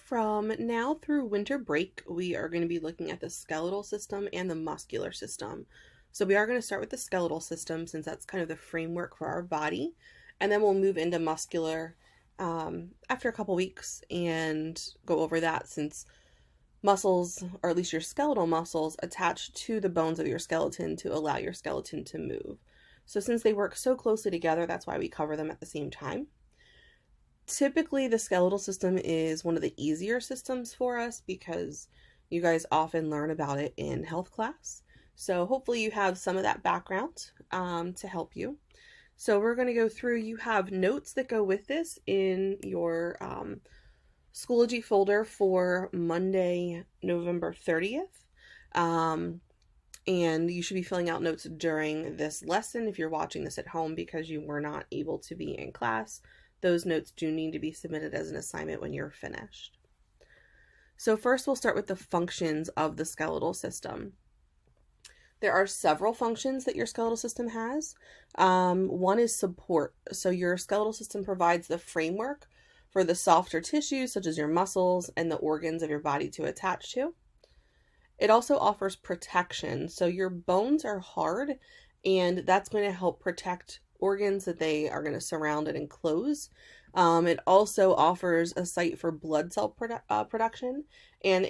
from now through winter break, we are going to be looking at the skeletal system and the muscular system. So we are going to start with the skeletal system since that's kind of the framework for our body, and then we'll move into muscular after a couple weeks and go over that, since muscles, or at least your skeletal muscles, attach to the bones of your skeleton to allow your skeleton to move. So since they work so closely together, that's why we cover them at the same time. Typically, the skeletal system is one of the easier systems for us because you guys often learn about it in health class. So hopefully you have some of that background to help you. So we're going to go through, you have notes that go with this in your Schoology folder for Monday, November 30th. And you should be filling out notes during this lesson if you're watching this at home because you were not able to be in class. Those notes do need to be submitted as an assignment when you're finished. So first we'll start with the functions of the skeletal system. There are several functions that your skeletal system has. One is support. So your skeletal system provides the framework for the softer tissues such as your muscles and the organs of your body to attach to. It also offers protection. So your bones are hard, and that's going to help protect organs that they are going to surround and enclose. It also offers a site for blood cell production, and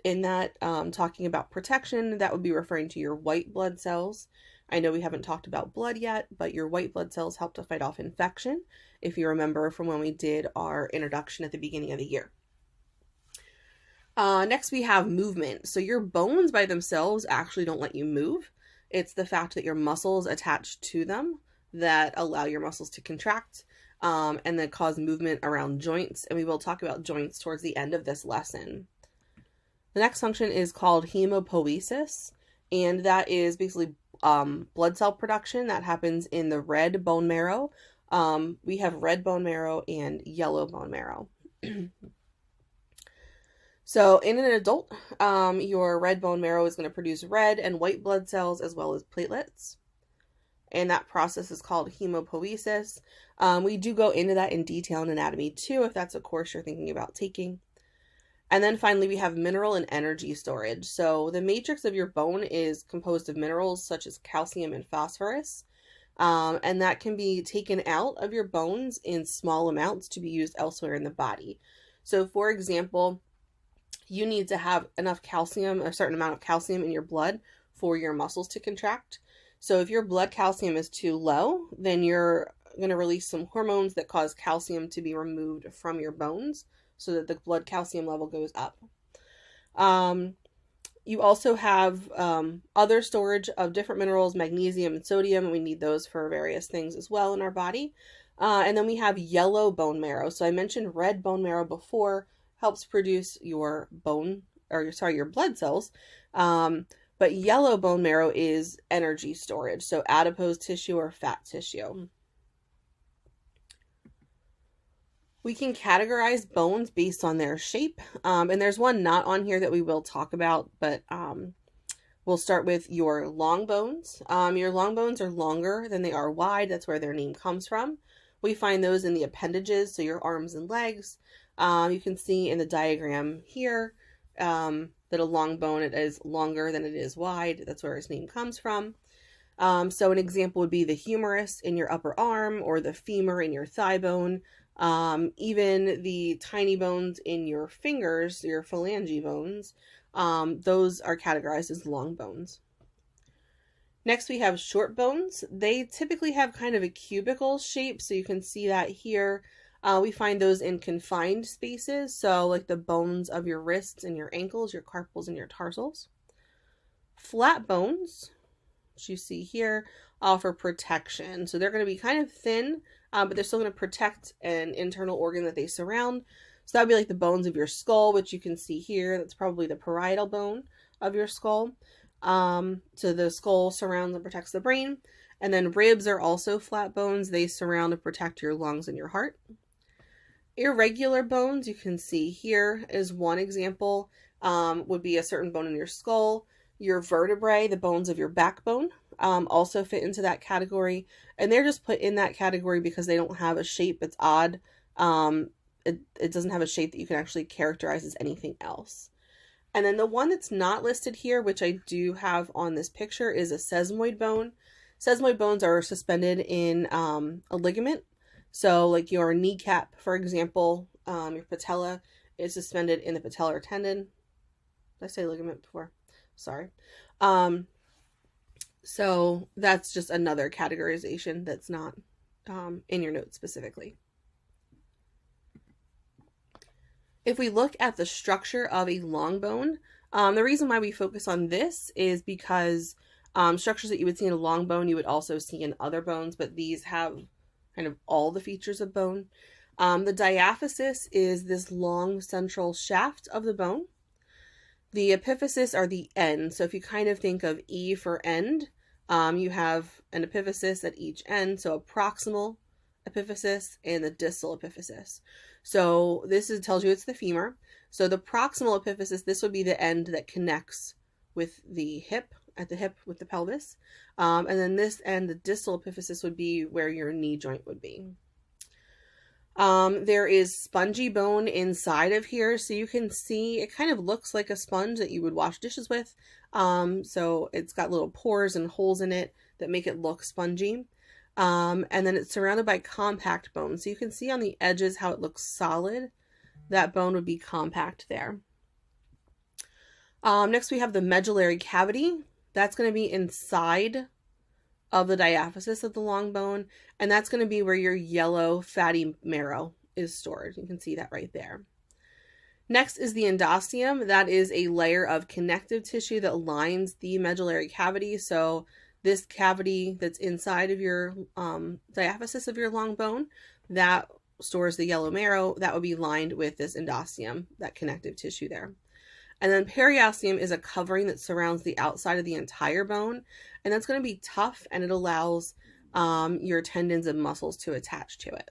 in that, talking about protection, that would be referring to your white blood cells. I know we haven't talked about blood yet, but your white blood cells help to fight off infection, if you remember from when we did our introduction at the beginning of the year. Next we have movement. So your bones by themselves actually don't let you move. It's the fact that your muscles attach to them that allow your muscles to contract and then cause movement around joints. And we will talk about joints towards the end of this lesson. The next function is called hemopoiesis, and that is basically blood cell production that happens in the red bone marrow. We have red bone marrow and yellow bone marrow. So in an adult, your red bone marrow is going to produce red and white blood cells as well as platelets. And that process is called hemopoiesis. We do go into that in detail in anatomy too, if that's a course you're thinking about taking. And then finally, we have mineral and energy storage. So the matrix of your bone is composed of minerals such as calcium and phosphorus. And that can be taken out of your bones in small amounts to be used elsewhere in the body. So for example, you need to have enough calcium, a certain amount of calcium in your blood for your muscles to contract. So if your blood calcium is too low, then you're going to release some hormones that cause calcium to be removed from your bones so that the blood calcium level goes up. You also have other storage of different minerals, magnesium and sodium, and we need those for various things as well in our body. And then we have yellow bone marrow. So I mentioned red bone marrow before, helps produce your your blood cells. But yellow bone marrow is energy storage, so adipose tissue or fat tissue. We can categorize bones based on their shape, and there's one not on here that we will talk about, but we'll start with your long bones. Your long bones are longer than they are wide. That's where their name comes from. We find those in the appendages, so your arms and legs. You can see in the diagram here that a long bone, it is longer than it is wide. That's where its name comes from. So an example would be the humerus in your upper arm or the femur in your thigh bone. Even the tiny bones in your fingers, your phalange bones, those are categorized as long bones. Next, we have short bones. They typically have kind of a cubical shape, so you can see that here. We find those in confined spaces, so like the bones of your wrists and your ankles, your carpals and your tarsals. Flat bones, which you see here, offer protection. So they're going to be kind of thin, but they're still going to protect an internal organ that they surround. So that would be like the bones of your skull, which you can see here. That's probably the parietal bone of your skull. So the skull surrounds and protects the brain. And then ribs are also flat bones. They surround and protect your lungs and your heart. Irregular bones, you can see here is one example, would be a certain bone in your skull. Your vertebrae, the bones of your backbone, also fit into that category. And they're just put in that category because they don't have a shape. It's odd. it doesn't have a shape that you can actually characterize as anything else. And then the one that's not listed here, which I do have on this picture, is a sesamoid bone. Sesamoid bones are suspended in a ligament. So like your kneecap, for example, your patella is suspended in the patellar tendon. Did I say ligament before? Sorry. So that's just another categorization that's not in your notes specifically. If we look at the structure of a long bone, the reason why we focus on this is because structures that you would see in a long bone, you would also see in other bones, but these have kind of all the features of bone. The diaphysis is this long central shaft of the bone. The epiphysis are the ends. So if you kind of think of E for end, you have an epiphysis at each end, so a proximal epiphysis and the distal epiphysis. So this tells you it's the femur. So the proximal epiphysis, this would be the end that connects with the hip, at the hip with the pelvis. And then this end, the distal epiphysis, would be where your knee joint would be. There is spongy bone inside of here. So you can see it kind of looks like a sponge that you would wash dishes with. So it's got little pores and holes in it that make it look spongy. And then it's surrounded by compact bone. So you can see on the edges how it looks solid. That bone would be compact there. Next we have the medullary cavity. That's going to be inside of the diaphysis of the long bone. And that's going to be where your yellow fatty marrow is stored. You can see that right there. Next is the endosteum. That is a layer of connective tissue that lines the medullary cavity. So this cavity that's inside of your diaphysis of your long bone, that stores the yellow marrow, that would be lined with this endosteum, that connective tissue there. And then periosteum is a covering that surrounds the outside of the entire bone, and that's going to be tough, and it allows your tendons and muscles to attach to it.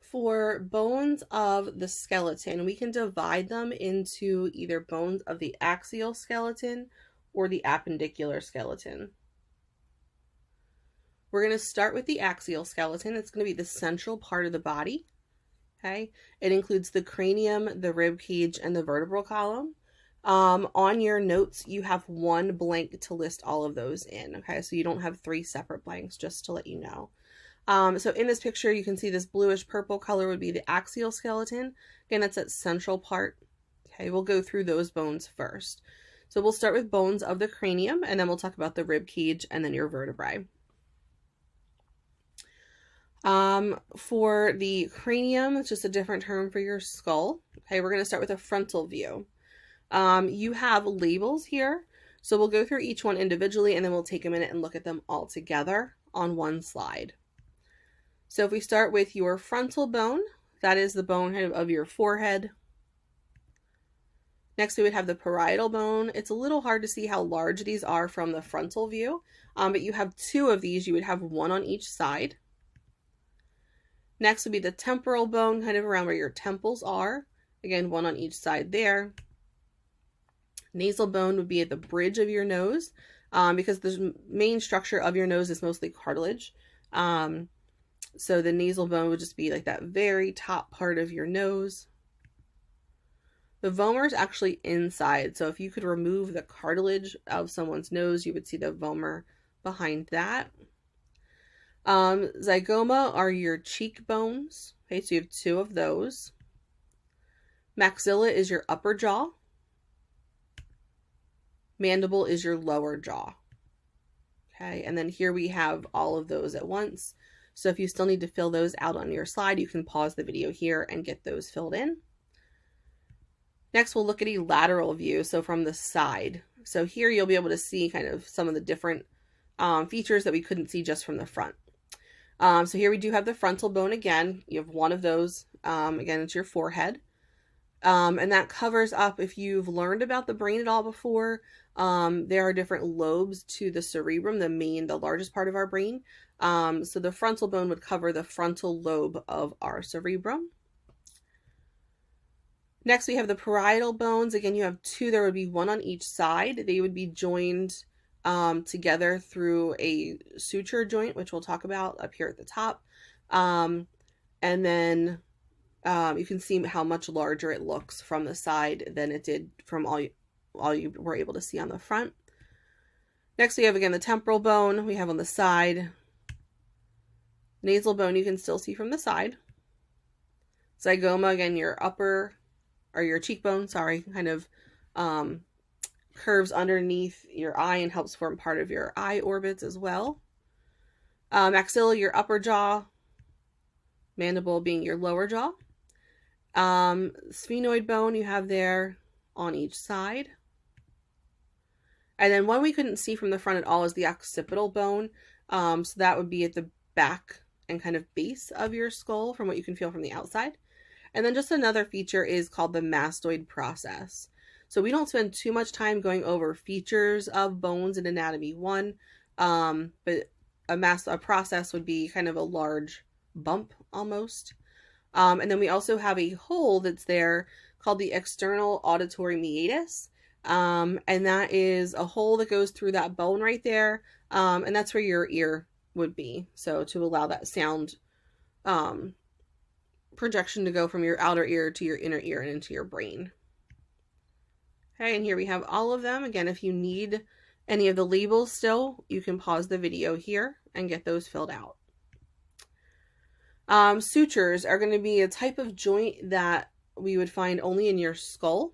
For bones of the skeleton, we can divide them into either bones of the axial skeleton or the appendicular skeleton. We're going to start with the axial skeleton. It's going to be the central part of the body. Okay, it includes the cranium, the rib cage, and the vertebral column. On your notes, you have one blank to list all of those in. Okay, so you don't have 3 separate blanks, just to let you know. So in this picture, you can see this bluish purple color would be the axial skeleton. Again, that's that central part. Okay, we'll go through those bones first. So we'll start with bones of the cranium, and then we'll talk about the rib cage and then your vertebrae. For the cranium, it's just a different term for your skull. Okay, we're going to start with a frontal view. You have labels here, so we'll go through each one individually, and then we'll take a minute and look at them all together on one slide. So if we start with your frontal bone, that is the bone of your forehead. Next, we would have the parietal bone. It's a little hard to see how large these are from the frontal view, but you have 2 of these. You would have 1 on each side. Next would be the temporal bone, kind of around where your temples are. Again, 1 on each side there. Nasal bone would be at the bridge of your nose, because the main structure of your nose is mostly cartilage. So the nasal bone would just be like that very top part of your nose. The vomer is actually inside. So if you could remove the cartilage of someone's nose, you would see the vomer behind that. Zygoma are your cheekbones. Okay, so you have 2 of those. Maxilla is your upper jaw. Mandible is your lower jaw. Okay, and then here we have all of those at once. So if you still need to fill those out on your slide, you can pause the video here and get those filled in. Next, we'll look at a lateral view, so from the side. So here you'll be able to see kind of some of the different features that we couldn't see just from the front. So here we do have the frontal bone again. You have 1 of those. Again, it's your forehead. And that covers up, if you've learned about the brain at all before, there are different lobes to the cerebrum, the largest part of our brain. So the frontal bone would cover the frontal lobe of our cerebrum. Next, we have the parietal bones. Again, you have 2. There would be 1 on each side. They would be joined together through a suture joint, which we'll talk about up here at the top. And then you can see how much larger it looks from the side than it did from all you were able to see on the front. Next, we have again the temporal bone we have on the side. Nasal bone you can still see from the side. Zygoma, again, your upper, or your cheekbone, sorry, kind of curves underneath your eye and helps form part of your eye orbits as well. Maxilla, your upper jaw. Mandible being your lower jaw. Sphenoid bone you have there on each side. And then one we couldn't see from the front at all is the occipital bone. So that would be at the back and kind of base of your skull from what you can feel from the outside. And then just another feature is called the mastoid process. So we don't spend too much time going over features of bones in Anatomy 1, but a process would be kind of a large bump almost. And then we also have a hole that's there called the external auditory meatus. And that is a hole that goes through that bone right there. And that's where your ear would be. So to allow that sound projection to go from your outer ear to your inner ear and into your brain. Okay, and here we have all of them. Again, if you need any of the labels still, you can pause the video here and get those filled out. Sutures are going to be a type of joint that we would find only in your skull.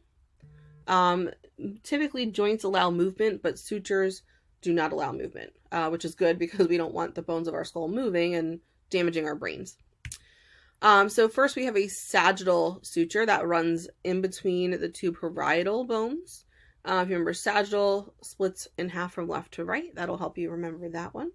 Typically joints allow movement, but sutures do not allow movement, which is good because we don't want the bones of our skull moving and damaging our brains. So first we have a sagittal suture that runs in between the two parietal bones. If you remember, sagittal splits in half from left to right. That'll help you remember that one.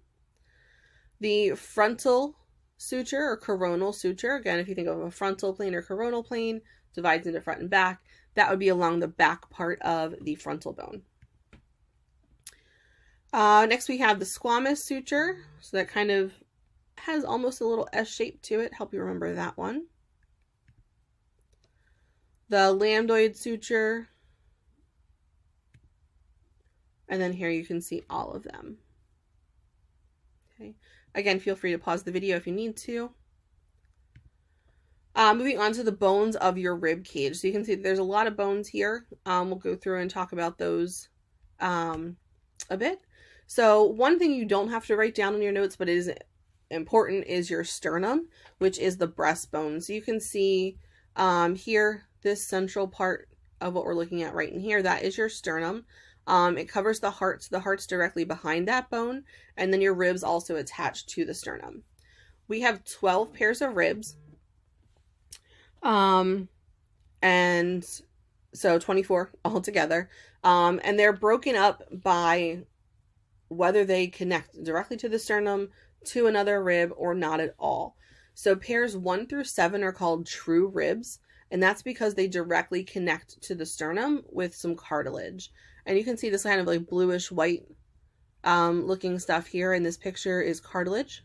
The frontal suture or coronal suture, again, if you think of a frontal plane or coronal plane, divides into front and back. That would be along the back part of the frontal bone. Next we have the squamous suture. So that kind of has almost a little S shape to it. Help you remember that one. The lambdoid suture. And then here you can see all of them. Okay. Again, feel free to pause the video if you need to. Moving on to the bones of your rib cage. So you can see there's a lot of bones here. We'll go through and talk about those a bit. So one thing you don't have to write down in your notes, but it is important, is your sternum, which is the breastbone. So you can see here, this central part of what we're looking at right in here, that is your sternum. It covers the heart, so the heart's directly behind that bone, and then your ribs also attached to the sternum. We have 12 pairs of ribs. And so 24 altogether. And they're broken up by whether they connect directly to the sternum, to another rib, or not at all. So pairs 1 through 7 are called true ribs, and that's because they directly connect to the sternum with some cartilage. And you can see this kind of like bluish white looking stuff here in this picture is cartilage.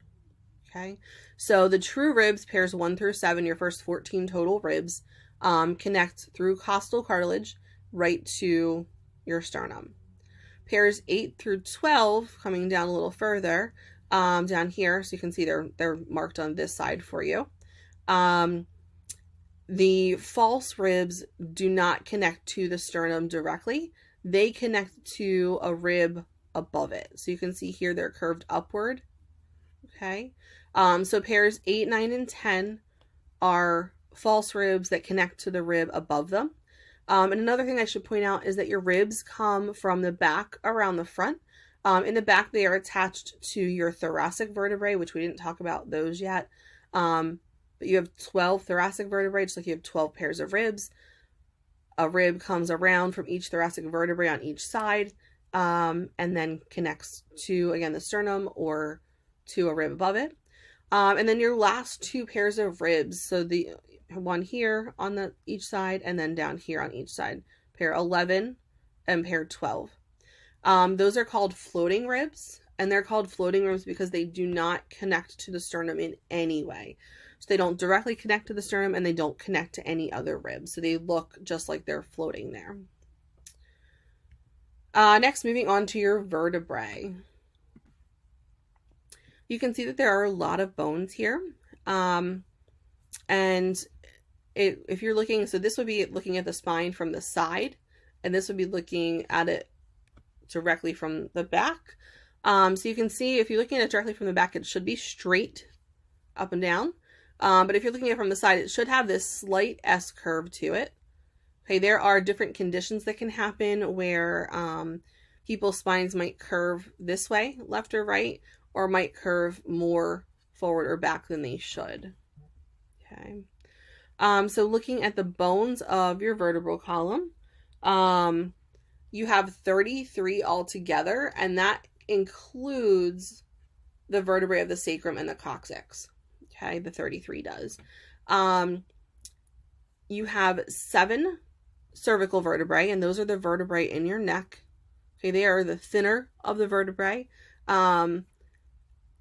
Okay, so the true ribs, pairs 1 through 7, your first 14 total ribs, connect through costal cartilage right to your sternum. Pairs 8 through 12, coming down a little further, down here, so you can see they're marked on this side for you. The false ribs do not connect to the sternum directly. They connect to a rib above it. So you can see here they're curved upward. Okay. So pairs 8, 9, and 10 are false ribs that connect to the rib above them. And another thing I should point out is that your ribs come from the back around the front. In the back, they are attached to your thoracic vertebrae, which we didn't talk about those yet. But you have 12 thoracic vertebrae, just like you have 12 pairs of ribs. A rib comes around from each thoracic vertebrae on each side, and then connects to, again, the sternum or to a rib above it. And then your last 2 pairs of ribs, so the one here on each side and then down here on each side, pair 11 and pair 12. Those are called floating ribs, and they're called floating ribs because they do not connect to the sternum in any way. So they don't directly connect to the sternum, and they don't connect to any other ribs. So they look just like they're floating there. Next, moving on to your vertebrae. You can see that there are a lot of bones here. And if you're looking, so this would be looking at the spine from the side, and this would be looking at it directly from the back. So you can see if you're looking at it directly from the back, it should be straight up and down. But if you're looking at it from the side, it should have this slight S curve to it. Okay, there are different conditions that can happen where people's spines might curve this way, left or right, or might curve more forward or back than they should. Okay. So looking at the bones of your vertebral column, you have 33 altogether, and that includes the vertebrae of the sacrum and the coccyx. Okay, the 33 does. You have 7 cervical vertebrae, and those are the vertebrae in your neck. Okay, they are the thinner of the vertebrae. And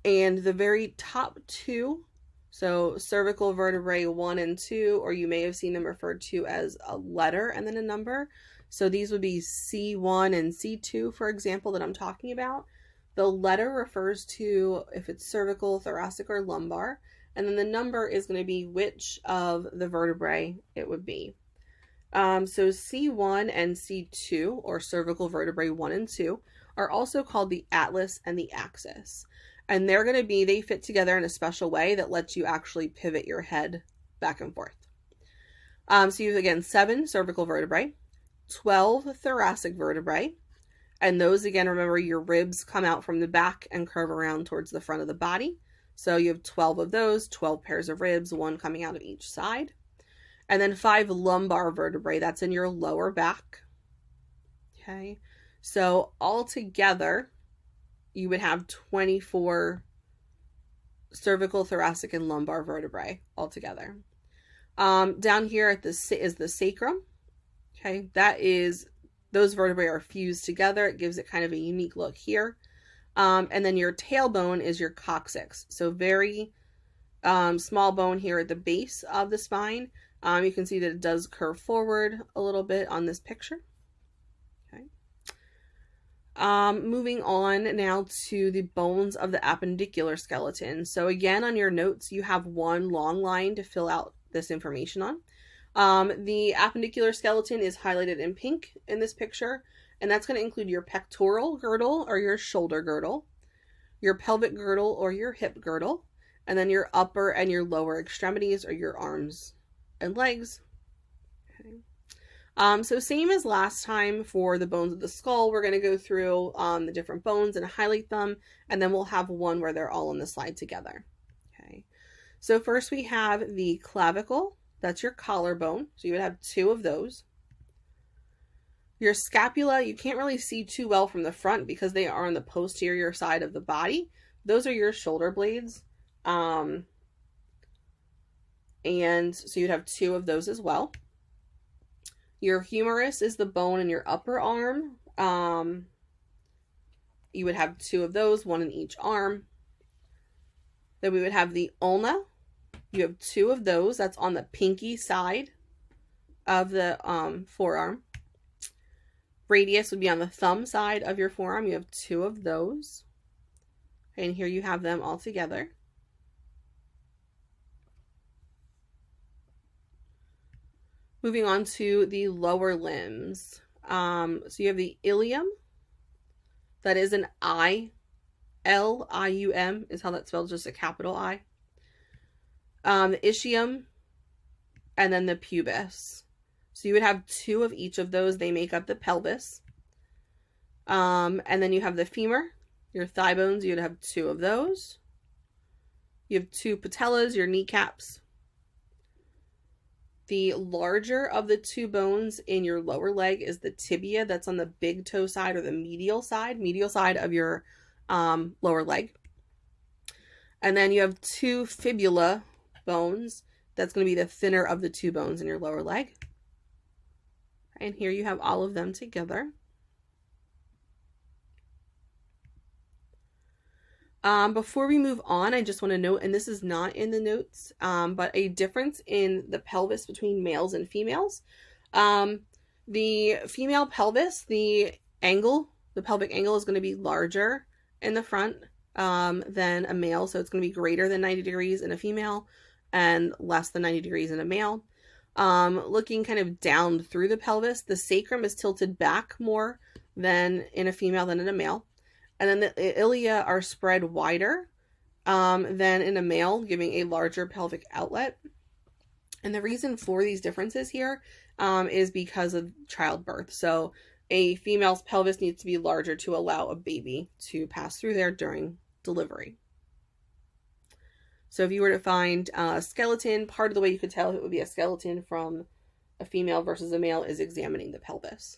the very top 2, so cervical vertebrae 1 and 2, or you may have seen them referred to as a letter and then a number. So these would be C1 and C2, for example, that I'm talking about. The letter refers to if it's cervical, thoracic, or lumbar. And then the number is going to be which of the vertebrae it would be. So C1 and C2, or cervical vertebrae 1 and 2, are also called the atlas and the axis. And they fit together in a special way that lets you actually pivot your head back and forth. So you have, again, 7 cervical vertebrae, 12 thoracic vertebrae, and those, again, remember, your ribs come out from the back and curve around towards the front of the body. So you have 12 of those, 12 pairs of ribs, 1 coming out of each side. And then 5 lumbar vertebrae, that's in your lower back. Okay, so altogether, you would have 24 cervical, thoracic, and lumbar vertebrae altogether. Down here at is the sacrum. Okay, those vertebrae are fused together. It gives it kind of a unique look here. And then your tailbone is your coccyx. So very small bone here at the base of the spine. You can see that it does curve forward a little bit on this picture. Okay. Moving on now to the bones of the appendicular skeleton. So again, on your notes, you have one long line to fill out this information on. The appendicular skeleton is highlighted in pink in this picture, and that's going to include your pectoral girdle or your shoulder girdle, your pelvic girdle or your hip girdle, and then your upper and your lower extremities or your arms and legs. Okay. So same as last time for the bones of the skull, we're going to go through the different bones and highlight them, and then we'll have one where they're all on the slide together. Okay. So first we have the clavicle. That's your collarbone. So you would have 2 of those. Your scapula, you can't really see too well from the front because they are on the posterior side of the body. Those are your shoulder blades. And so you'd have 2 of those as well. Your humerus is the bone in your upper arm. You would have 2 of those, 1 in each arm. Then we would have the ulna. You have 2 of those. That's on the pinky side of the forearm. Radius would be on the thumb side of your forearm. You have 2 of those. And here you have them all together. Moving on to the lower limbs. So you have the ilium. That is an I. L-I-U-M is how that's spelled, just a capital I. The ischium, and then the pubis. So you would have 2 of each of those. They make up the pelvis. And then you have the femur, your thigh bones. You'd have 2 of those. You have 2 patellas, your kneecaps. The larger of the 2 bones in your lower leg is the tibia. That's on the big toe side or the medial side of your lower leg. And then you have 2 fibula bones. That's going to be the thinner of the 2 bones in your lower leg. And here you have all of them together. Before we move on, I just want to note, and this is not in the notes, but a difference in the pelvis between males and females. The female pelvis, the angle, the pelvic angle is going to be larger in the front than a male. So it's going to be greater than 90 degrees in a female and less than 90 degrees in a male. Looking kind of down through the pelvis, the sacrum is tilted back more than in a female than in a male. And then the ilia are spread wider than in a male, giving a larger pelvic outlet. And the reason for these differences here is because of childbirth. So a female's pelvis needs to be larger to allow a baby to pass through there during delivery. So if you were to find a skeleton, part of the way you could tell if it would be a skeleton from a female versus a male is examining the pelvis.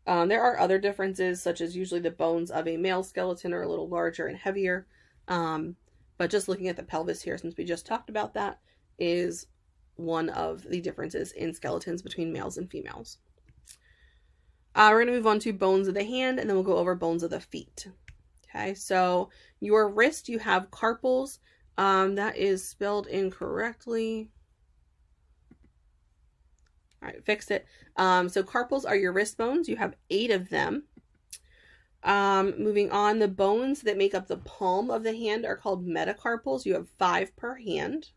There are other differences, such as usually the bones of a male skeleton are a little larger and heavier. But just looking at the pelvis here, since we just talked about that, is one of the differences in skeletons between males and females. We're going to move on to bones of the hand, and then we'll go over bones of the feet. Okay, so your wrist, you have carpals. That is spelled incorrectly. All right, fixed it. So carpals are your wrist bones. You have 8 of them. Moving on, the bones that make up the palm of the hand are called metacarpals. You have 5 per hand.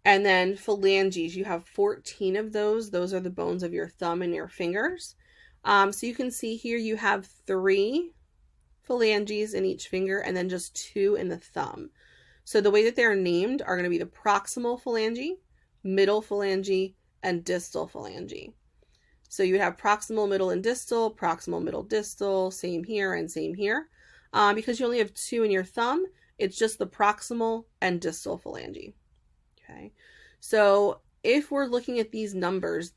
And then phalanges, you have 14 of those. Those are the bones of your thumb and your fingers. So you can see here you have 3 phalanges in each finger and then just 2 in the thumb. So the way that they're named are going to be the proximal phalange, middle phalange, and distal phalange. So you would have proximal, middle, and distal, proximal, middle, distal, same here and same here. Because you only have 2 in your thumb, it's just the proximal and distal phalange. Okay, so if we're looking at these numbers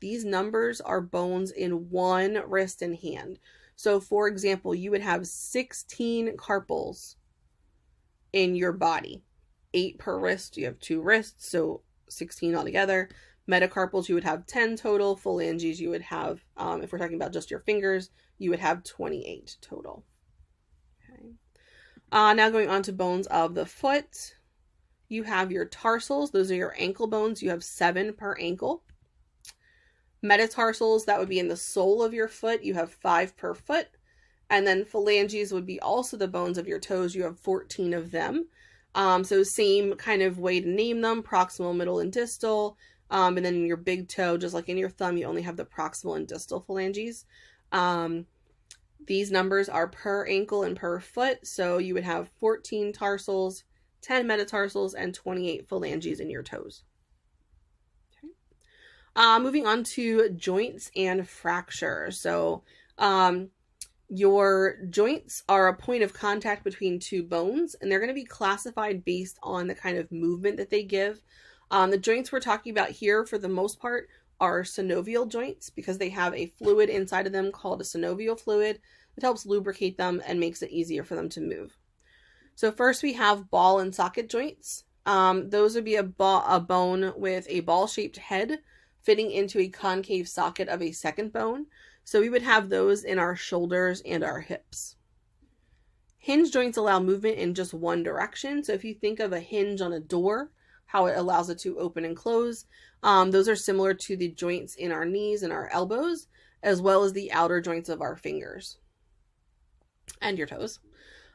are bones in one wrist and hand. So for example, you would have 16 carpals in your body, 8 per wrist. You have 2 wrists, so 16 altogether. Metacarpals, you would have 10 total. Phalanges, you would have, if we're talking about just your fingers, you would have 28 total. Okay. Now going on to bones of the foot. You have your tarsals. Those are your ankle bones. You have 7 per ankle. Metatarsals, that would be in the sole of your foot. You have 5 per foot. And then phalanges would be also the bones of your toes. You have 14 of them. So same kind of way to name them, proximal, middle, and distal. And then in your big toe, just like in your thumb, you only have the proximal and distal phalanges. These numbers are per ankle and per foot. So you would have 14 tarsals, 10 metatarsals, and 28 phalanges in your toes. Okay. Moving on to joints and fractures. So your joints are a point of contact between 2 bones, and they're going to be classified based on the kind of movement that they give. The joints we're talking about here, for the most part, are synovial joints because they have a fluid inside of them called a synovial fluid that helps lubricate them and makes it easier for them to move. So first we have ball and socket joints. Those would be a bone with a ball-shaped head fitting into a concave socket of a second bone. So we would have those in our shoulders and our hips. Hinge joints allow movement in just one direction. So if you think of a hinge on a door, how it allows it to open and close, those are similar to the joints in our knees and our elbows, as well as the outer joints of our fingers and your toes.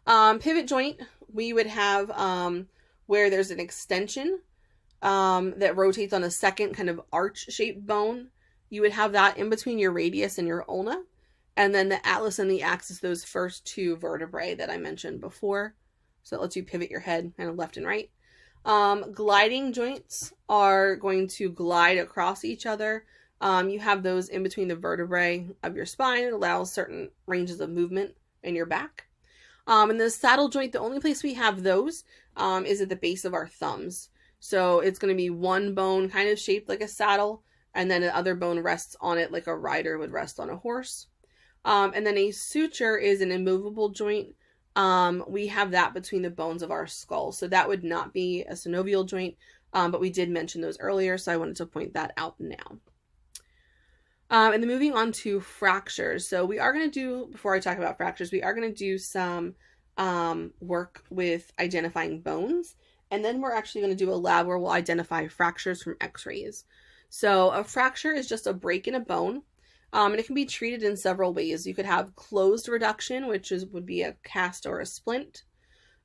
Pivot joint, we would have where there's an extension that rotates on a second kind of arch-shaped bone. You would have that in between your radius and your ulna. And then the atlas and the axis, those first 2 vertebrae that I mentioned before. So that lets you pivot your head kind of left and right. Gliding joints are going to glide across each other. You have those in between the vertebrae of your spine. It allows certain ranges of movement in your back. And the saddle joint, the only place we have those is at the base of our thumbs. So it's going to be one bone kind of shaped like a saddle, and then the other bone rests on it like a rider would rest on a horse. And then a suture is an immovable joint. We have that between the bones of our skull. So that would not be a synovial joint, but we did mention those earlier, so I wanted to point that out now. And then moving on to fractures. So we are going to do, before I talk about fractures, we are going to do some work with identifying bones. And then we're actually going to do a lab where we'll identify fractures from x-rays. So a fracture is just a break in a bone. And it can be treated in several ways. You could have closed reduction, which would be a cast or a splint.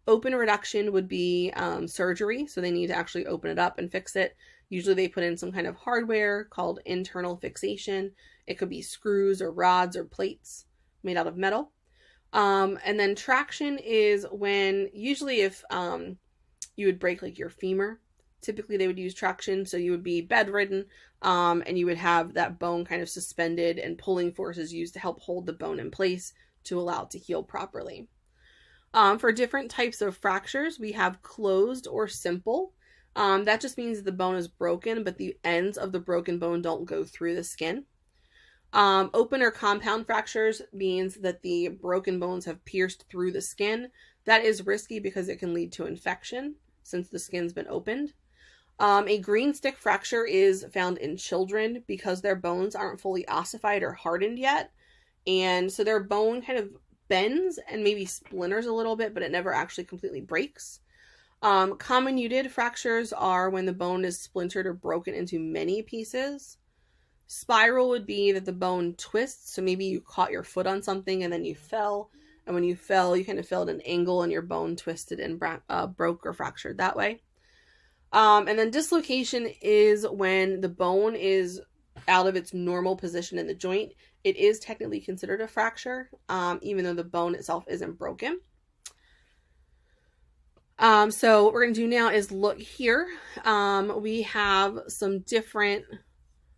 Open reduction would be surgery, so they need to actually open it up and fix it. Usually they put in some kind of hardware called internal fixation. It could be screws or rods or plates made out of metal. And then traction is when, usually if you would break like your femur, typically they would use traction, so you would be bedridden, and you would have that bone kind of suspended and pulling forces used to help hold the bone in place to allow it to heal properly. For different types of fractures, we have closed or simple. That just means the bone is broken, but the ends of the broken bone don't go through the skin. Open or compound fractures means that the broken bones have pierced through the skin. That is risky because it can lead to infection since the skin's been opened. A green stick fracture is found in children because their bones aren't fully ossified or hardened yet. And so their bone kind of bends and maybe splinters a little bit, but it never actually completely breaks. Comminuted fractures are when the bone is splintered or broken into many pieces. Spiral would be that the bone twists, so maybe you caught your foot on something and then you fell, and when you fell, you kind of fell at an angle and your bone twisted and broke or fractured that way. And then dislocation is when the bone is out of its normal position in the joint. It is technically considered a fracture, even though the bone itself isn't broken. So what we're going to do now is look here. We have some different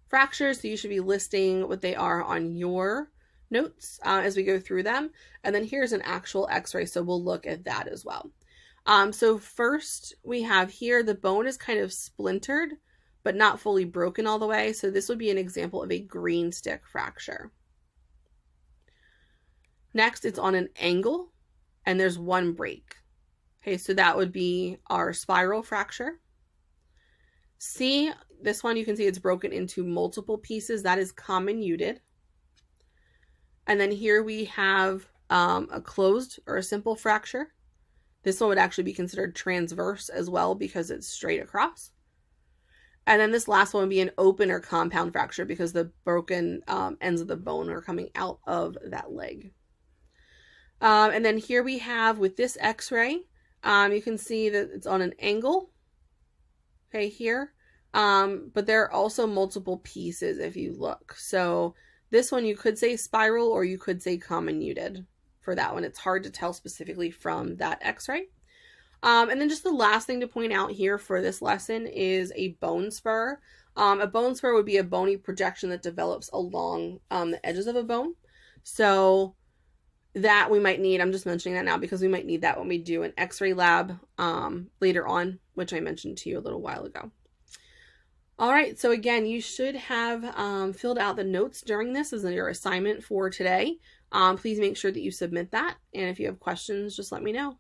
fractures, so you should be listing what they are on your notes as we go through them. And then here's an actual x-ray, so we'll look at that as well. So first we have here the bone is kind of splintered, but not fully broken all the way. So this would be an example of a green stick fracture. Next, it's on an angle, and there's one break. Okay, so that would be our spiral fracture. C, this one you can see it's broken into multiple pieces. That is comminuted. And then here we have a closed or a simple fracture. This one would actually be considered transverse as well because it's straight across. And then this last one would be an open or compound fracture because the broken ends of the bone are coming out of that leg. And then here we have with this x-ray, you can see that it's on an angle, okay, here. But there are also multiple pieces if you look. So this one you could say spiral or you could say comminuted for that one. It's hard to tell specifically from that x-ray. And then just the last thing to point out here for this lesson is a bone spur. A bone spur would be a bony projection that develops along the edges of a bone. So that we might need, I'm just mentioning that now because we might need that when we do an x-ray lab later on, which I mentioned to you a little while ago. All right, so again, you should have filled out the notes during this as your assignment for today. Please make sure that you submit that, and if you have questions, just let me know.